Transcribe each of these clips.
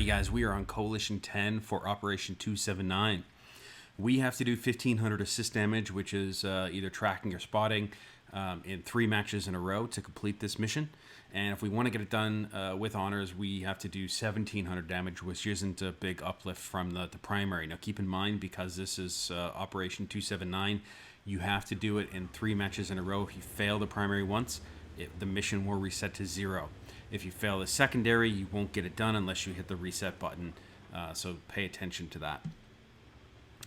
Alrighty guys, we are on Coalition 10 for Operation 279. We have to do 1500 assist damage, which is either tracking or spotting, in 3 matches in a row to complete this mission. And if we want to get it done with honors, we have to do 1700 damage, which isn't a big uplift from the primary. Now keep in mind, because this is Operation 279, you have to do it in 3 matches in a row. If you fail the primary once, the mission will reset to 0. If you fail the secondary, you won't get it done unless you hit the reset button, so pay attention to that.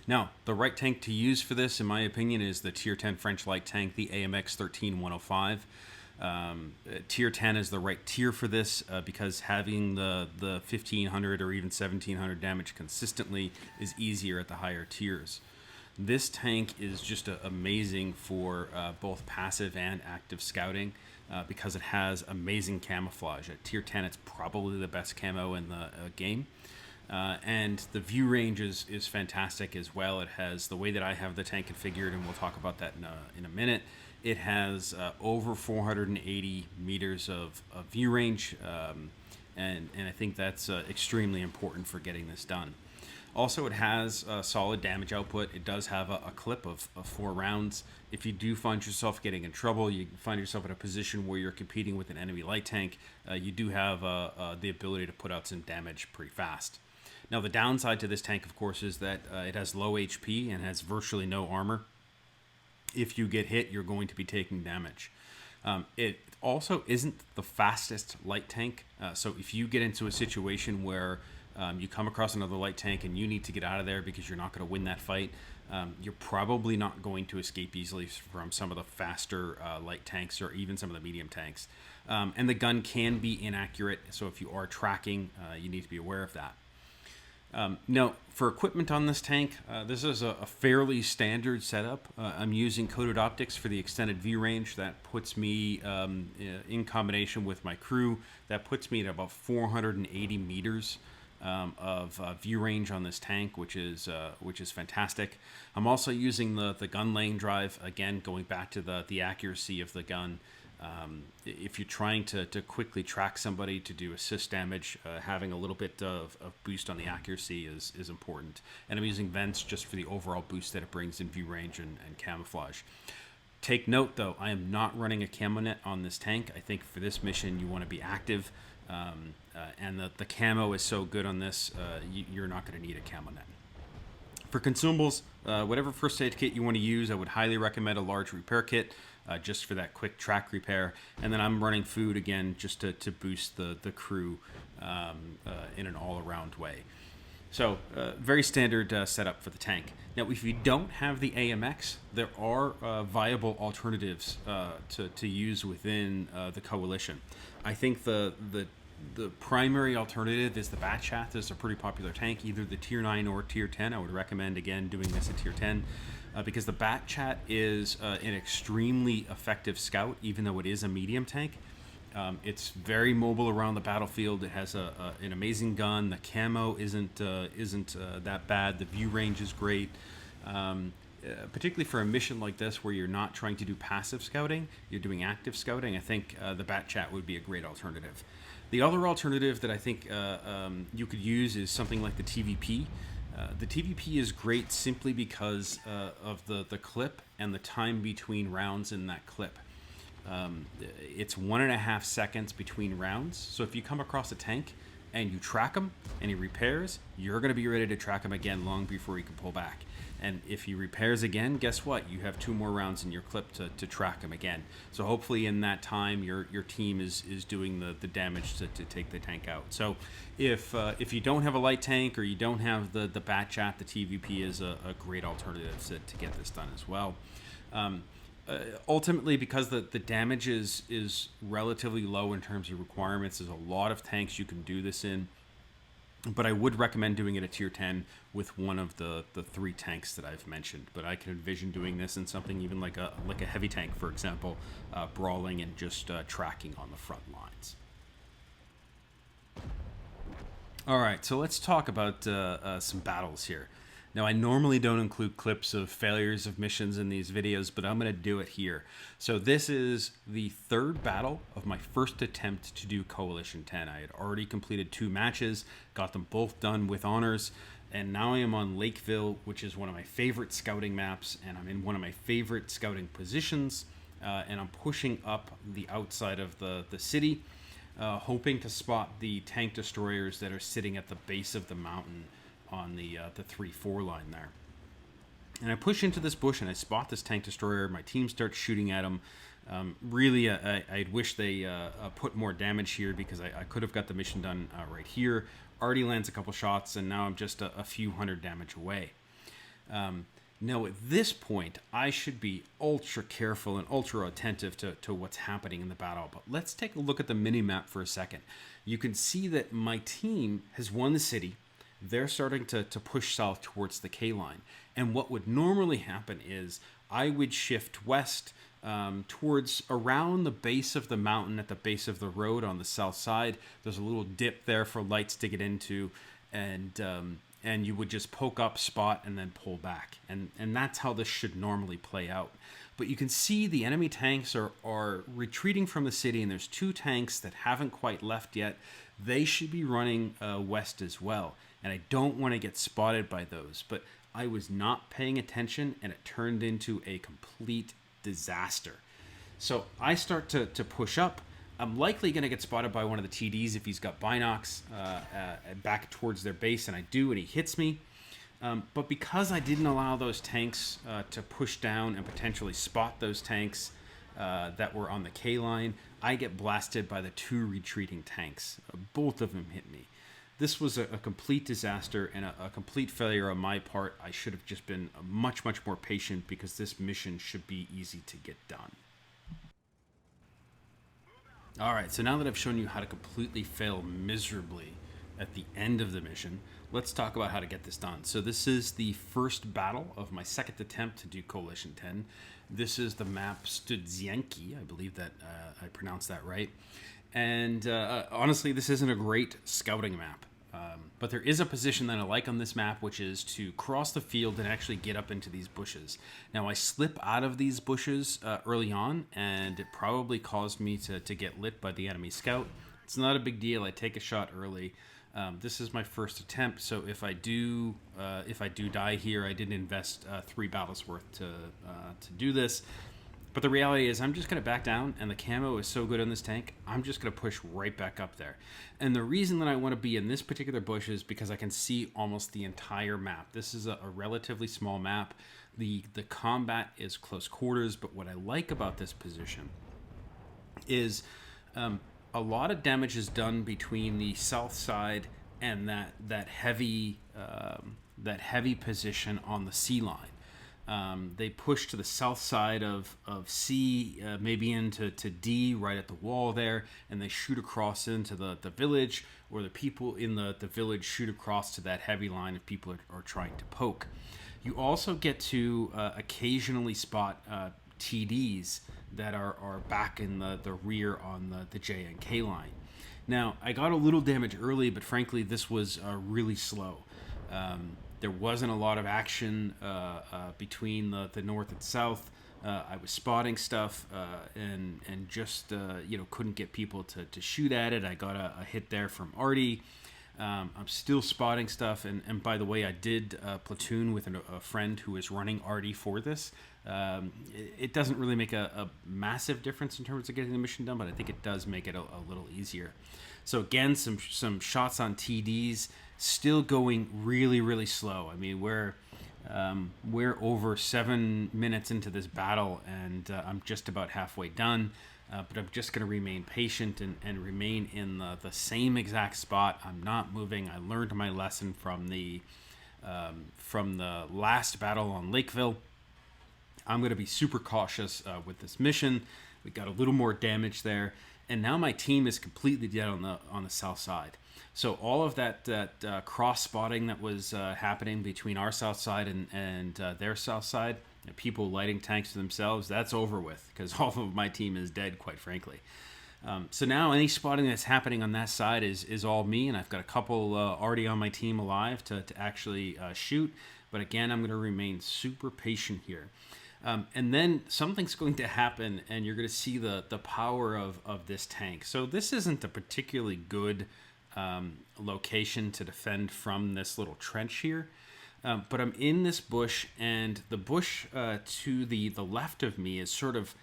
Now, the right tank to use for this, in my opinion, is the Tier 10 French light tank, the AMX 13105. Tier 10 is the right tier for this because having the 1500 or even 1700 damage consistently is easier at the higher tiers. This tank is just amazing for both passive and active scouting because it has amazing camouflage. At Tier 10, it's probably the best camo in the game. And the view range is fantastic as well. It has, the way that I have the tank configured, and we'll talk about that in a minute, it has over 480 meters of view range, and I think that's extremely important for getting this done. Also, it has solid damage output. It does have a clip of 4 rounds. If you do find yourself getting in trouble, you find yourself in a position where you're competing with an enemy light tank, you do have the ability to put out some damage pretty fast. Now, the downside to this tank, of course, is that it has low HP and has virtually no armor. If you get hit, you're going to be taking damage. It also isn't the fastest light tank, so if you get into a situation where you come across another light tank and you need to get out of there because you're not going to win that fight, you're probably not going to escape easily from some of the faster light tanks or even some of the medium tanks. And the gun can be inaccurate, so if you are tracking, you need to be aware of that. Now, for equipment on this tank, this is a fairly standard setup. I'm using coated optics for the extended view range. That puts me, in combination with my crew, that puts me at about 480 meters of view range on this tank, which is fantastic. I'm also using the gun lane drive, again, going back to the accuracy of the gun. If you're trying to quickly track somebody to do assist damage, having a little bit of boost on the accuracy is important. And I'm using vents just for the overall boost that it brings in view range and camouflage. Take note, though, I am not running a camo net on this tank. I think for this mission you want to be active, and the camo is so good on this, you're not going to need a camo net. For consumables, whatever first aid kit you want to use, I would highly recommend a large repair kit, just for that quick track repair. And then I'm running food again just to boost the crew in an all-around way. So very standard setup for the tank. Now, if you don't have the AMX, there are viable alternatives to use within the Coalition. I think the primary alternative is the Batchat. It's a pretty popular tank, either the Tier 9 or Tier 10. I would recommend, again, doing this at Tier 10 because the Batchat is an extremely effective scout, even though it is a medium tank. It's very mobile around the battlefield. It has an amazing gun. The camo isn't that bad. The view range is great. Particularly for a mission like this where you're not trying to do passive scouting, you're doing active scouting, I think the Batchat would be a great alternative. The other alternative that I think you could use is something like the TVP. The TVP is great simply because of the clip and the time between rounds in that clip. It's 1.5 seconds between rounds, so if you come across a tank and you track him and he repairs, you're going to be ready to track him again long before he can pull back. And if he repairs again, guess what? You have 2 more rounds in your clip to track him again. So hopefully in that time, your team is doing the damage to take the tank out. So if you don't have a light tank or you don't have the Batchat, the TVP is a great alternative to get this done as well. Ultimately, because the damage is relatively low in terms of requirements, there's a lot of tanks you can do this in. But I would recommend doing it at Tier 10 with one of the 3 tanks that I've mentioned. But I can envision doing this in something even like a heavy tank, for example, brawling and just tracking on the front lines. All right, so let's talk about some battles here. Now, I normally don't include clips of failures of missions in these videos, but I'm going to do it here. So this is the third battle of my first attempt to do Coalition 10. I had already completed 2 matches, got them both done with honors, and now I am on Lakeville, which is one of my favorite scouting maps, and I'm in one of my favorite scouting positions, and I'm pushing up the outside of the city, hoping to spot the tank destroyers that are sitting at the base of the mountain on the 3-4 line there. And I push into this bush and I spot this tank destroyer. My team starts shooting at him. Really, I'd wish they put more damage here, because I could have got the mission done right here. Already lands a couple shots, and now I'm just a few hundred damage away. Now, at this point, I should be ultra careful and ultra attentive to what's happening in the battle. But let's take a look at the mini-map for a second. You can see that my team has won the city. They're starting to push south towards the K line. And what would normally happen is I would shift west towards around the base of the mountain, at the base of the road on the south side. There's a little dip there for lights to get into, and you would just poke up, spot, and then pull back. And that's how this should normally play out. But you can see the enemy tanks are retreating from the city, and there's 2 tanks that haven't quite left yet. They should be running west as well. And I don't want to get spotted by those. But I was not paying attention, and it turned into a complete disaster. So I start to push up. I'm likely going to get spotted by one of the TDs if he's got binocs back towards their base, and I do, and he hits me. But because I didn't allow those tanks to push down and potentially spot those tanks that were on the K line, I get blasted by the 2 retreating tanks. Both of them hit me. This was a complete disaster and a complete failure on my part. I should have just been much, much more patient, because this mission should be easy to get done. All right, so now that I've shown you how to completely fail miserably at the end of the mission, let's talk about how to get this done. So this is the first battle of my second attempt to do Coalition 10. This is the map Studzianki. I believe that I pronounced that right. And honestly, this isn't a great scouting map. But there is a position that I like on this map, which is to cross the field and actually get up into these bushes. Now, I slip out of these bushes early on, and it probably caused me to get lit by the enemy scout. It's not a big deal. I take a shot early. This is my first attempt, so if I do die here, I didn't invest 3 battles worth to do this. But the reality is I'm just going to back down, and the camo is so good on this tank, I'm just going to push right back up there. And the reason that I want to be in this particular bush is because I can see almost the entire map. This is a relatively small map. The combat is close quarters, but what I like about this position is a lot of damage is done between the south side and that heavy position on the C line. They push to the south side of C, maybe into D, right at the wall there, and they shoot across into the village, or the people in the village shoot across to that heavy line if people are trying to poke. You also get to occasionally spot TDs that are back in the rear on the J and K line. Now, I got a little damage early, but frankly, this was really slow. There wasn't a lot of action between the north and south. I was spotting stuff and just couldn't get people to shoot at it. I got a hit there from Artie. I'm still spotting stuff, and by the way, I did platoon with a friend who is running Artie for this. It doesn't really make a massive difference in terms of getting the mission done, but I think it does make it a little easier. So again, some shots on TDs, still going really, really slow. I mean, we're over 7 minutes into this battle, and I'm just about halfway done. But I'm just going to remain patient and remain in the same exact spot. I'm not moving. I learned my lesson from the last battle on Lakeville. I'm going to be super cautious with this mission. We got a little more damage there, and now my team is completely dead on the south side. So all of that cross spotting that was happening between our south side and their south side, people lighting tanks for themselves, that's over with, because all of my team is dead, quite frankly. So now any spotting that's happening on that side is all me, and I've got a couple already on my team alive to actually shoot. But again, I'm going to remain super patient here. And then something's going to happen, and you're going to see the power of this tank. So this isn't a particularly good location to defend from this little trench here. But I'm in this bush, and the bush to the left of me is sort of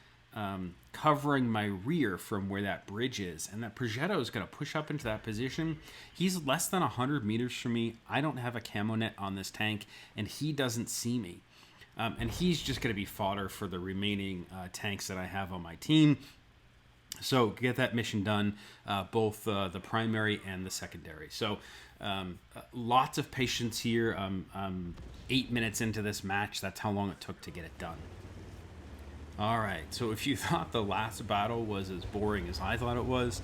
covering my rear from where that bridge is. And that Progetto is going to push up into that position. He's less than 100 meters from me. I don't have a camo net on this tank, and he doesn't see me. And he's just going to be fodder for the remaining tanks that I have on my team. So get that mission done, both the primary and the secondary. So lots of patience here. 8 minutes into this match. That's how long it took to get it done. All right, so if you thought the last battle was as boring as I thought it was,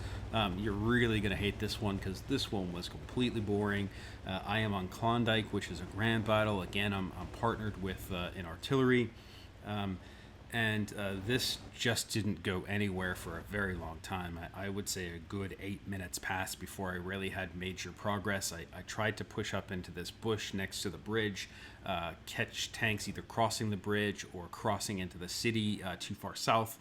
you're really going to hate this one, because this one was completely boring. I am on Klondike, which is a grand battle. Again, I'm partnered with an artillery, and this just didn't go anywhere for a very long time. I would say a good 8 minutes passed before I really had major progress. I tried to push up into this bush next to the bridge, catch tanks either crossing the bridge or crossing into the city too far south,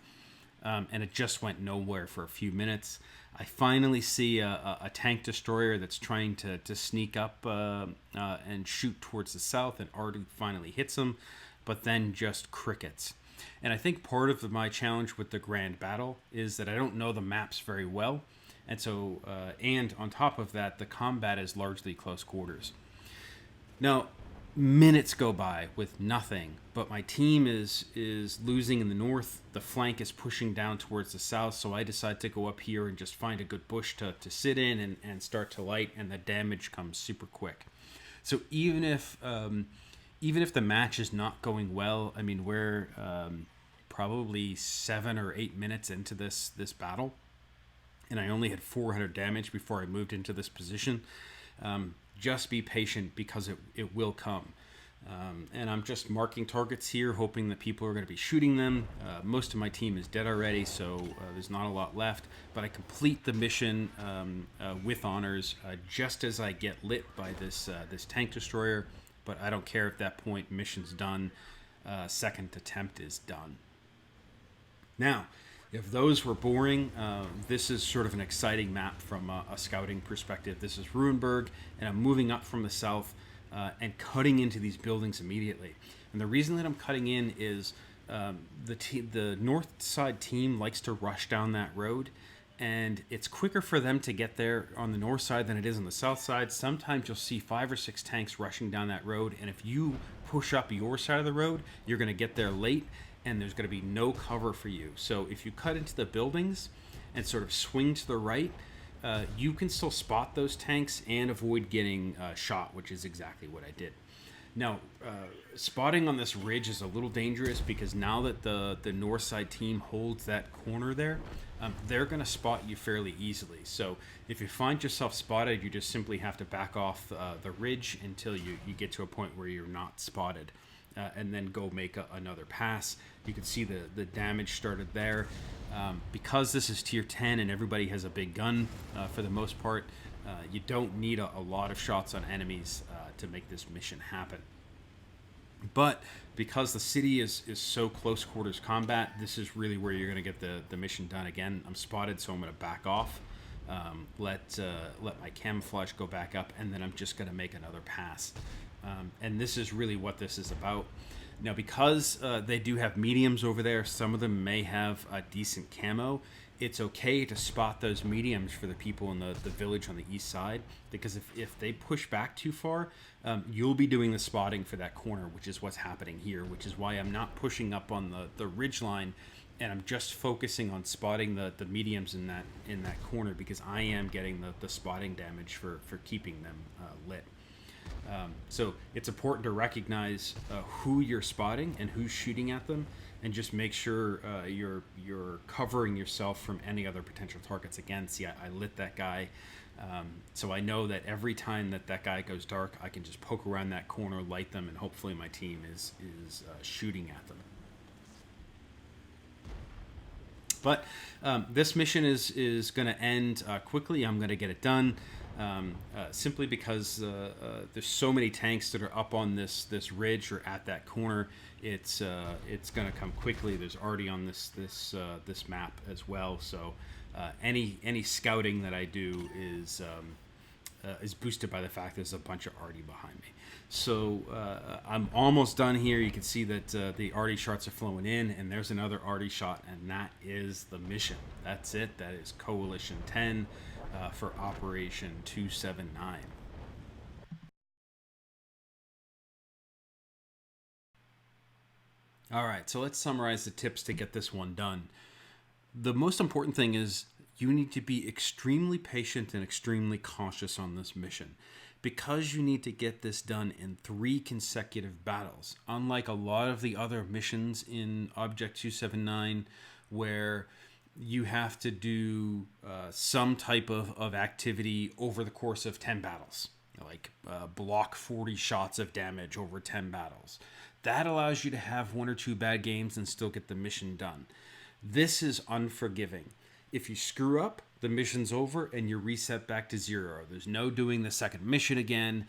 and it just went nowhere for a few minutes. I finally see a tank destroyer that's trying to sneak up and shoot towards the south, and Ardu finally hits him, but then just crickets. And I think part of my challenge with the grand battle is that I don't know the maps very well, and so and on top of that, the combat is largely close quarters. Now, minutes go by with nothing, but my team is losing in the north. The flank is pushing down towards the south, so I decide to go up here and just find a good bush to sit in and start to light, and the damage comes super quick. So even if the match is not going well, I mean, we're probably 7 or 8 minutes into this battle, and I only had 400 damage before I moved into this position. Just be patient, because it will come. And I'm just marking targets here, hoping that people are going to be shooting them. Most of my team is dead already, so there's not a lot left. But I complete the mission with honors just as I get lit by this tank destroyer. But I don't care at that point. Mission's done. Second attempt is done. Now, if those were boring, this is sort of an exciting map from a scouting perspective. This is Ruinberg, and I'm moving up from the south and cutting into these buildings immediately. And the reason that I'm cutting in is the north side team likes to rush down that road, and it's quicker for them to get there on the north side than it is on the south side. Sometimes you'll see 5 or 6 tanks rushing down that road, and if you push up your side of the road, you're going to get there late, and there's going to be no cover for you. So if you cut into the buildings and sort of swing to the right, you can still spot those tanks and avoid getting shot, which is exactly what I did. Now, spotting on this ridge is a little dangerous, because now that the north side team holds that corner there, they're going to spot you fairly easily. So if you find yourself spotted, you just simply have to back off the ridge until you get to a point where you're not spotted, and then go make another pass. You can see the damage started there. Because this is tier 10 and everybody has a big gun for the most part, you don't need a lot of shots on enemies to make this mission happen. But because the city is so close quarters combat, this is really where you're going to get the mission done. Again, I'm spotted, so I'm going to back off, let my camouflage go back up, and then I'm just going to make another pass. And this is really what this is about. Now, because they do have mediums over there, some of them may have a decent camo. It's okay to spot those mediums for the people in the village on the east side, because if they push back too far, you'll be doing the spotting for that corner, which is what's happening here, which is why I'm not pushing up on the ridge line, and I'm just focusing on spotting the mediums in that corner, because I am getting the spotting damage for keeping them lit. So it's important to recognize who you're spotting and who's shooting at them, and just make sure you're covering yourself from any other potential targets. Again, see, I lit that guy, so I know that every time that guy goes dark, I can just poke around that corner, light them, and hopefully my team is shooting at them. But this mission is going to end quickly. I'm going to get it done. simply because there's so many tanks that are up on this ridge or at that corner. It's going to come quickly. There's already on this map as well. So any scouting that I do is boosted by the fact there's a bunch of arty behind me. So I'm almost done here. You can see that the arty shots are flowing in, and there's another arty shot, and that is the mission. That's it. That is Coalition 10 for Operation 279. All right, so let's summarize the tips to get this one done. The most important thing is you need to be extremely patient and extremely cautious on this mission because you need to get this done in 3 consecutive battles. Unlike a lot of the other missions in Object 279 where you have to do some type of activity over the course of 10 battles, like block 40 shots of damage over 10 battles. That allows you to have 1 or 2 bad games and still get the mission done. This is unforgiving. If you screw up, the mission's over and you're reset back to 0. There's no doing the second mission again.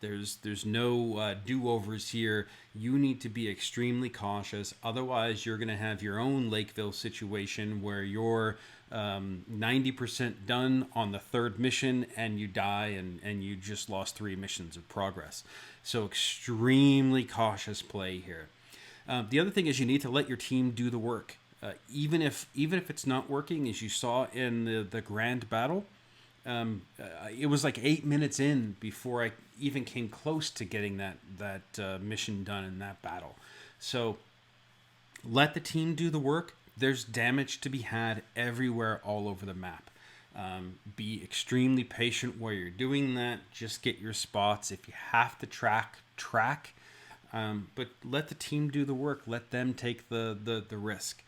There's no do-overs here. You need to be extremely cautious. Otherwise, you're going to have your own Lakeville situation where you're 90% done on the 3rd mission and you die and you just lost 3 missions of progress. So extremely cautious play here. The other thing is you need to let your team do the work. Even if it's not working, as you saw in the grand battle, it was like 8 minutes in before I even came close to getting that mission done in that battle. So let the team do the work. There's damage to be had everywhere all over the map. Be extremely patient while you're doing that. Just get your spots. If you have to track. But let the team do the work. Let them take the risk.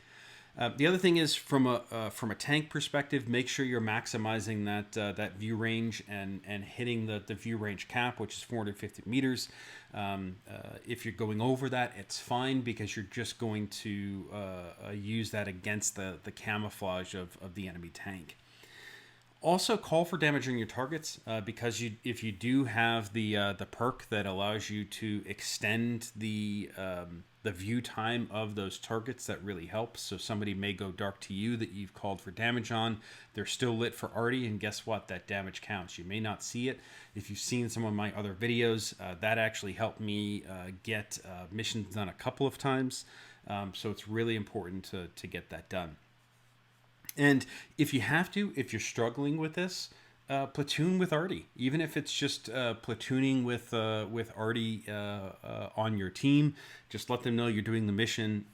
The other thing is from a tank perspective, make sure you're maximizing that view range and hitting the view range cap, which is 450 meters. If you're going over that, it's fine because you're just going to use that against the camouflage of the enemy tank. Also, call for damage on your targets because if you do have the perk that allows you to extend the view time of those targets, that really helps. So somebody may go dark to you that you've called for damage on. They're still lit for arty, and guess what? That damage counts. You may not see it. If you've seen some of my other videos, that actually helped me get missions done a couple of times. So it's really important to get that done. And if you have to, if you're struggling with this, platoon with arty. Even if it's just platooning with arty on your team, just let them know you're doing the mission.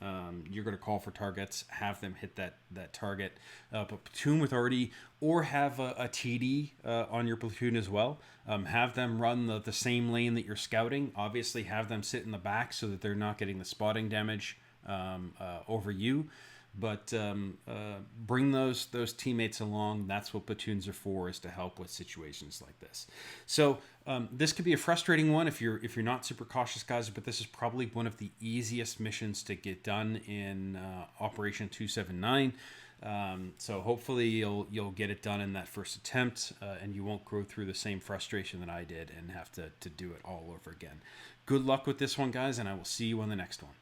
You're going to call for targets, have them hit that target. But platoon with arty, or have a TD on your platoon as well. Have them run the same lane that you're scouting. Obviously, have them sit in the back so that they're not getting the spotting damage over you. But bring those teammates along. That's what platoons are for, is to help with situations like this. So this could be a frustrating one if you're not super cautious, guys. But this is probably one of the easiest missions to get done in Operation 279. So hopefully you'll get it done in that first attempt, and you won't go through the same frustration that I did and have to do it all over again. Good luck with this one, guys, and I will see you on the next one.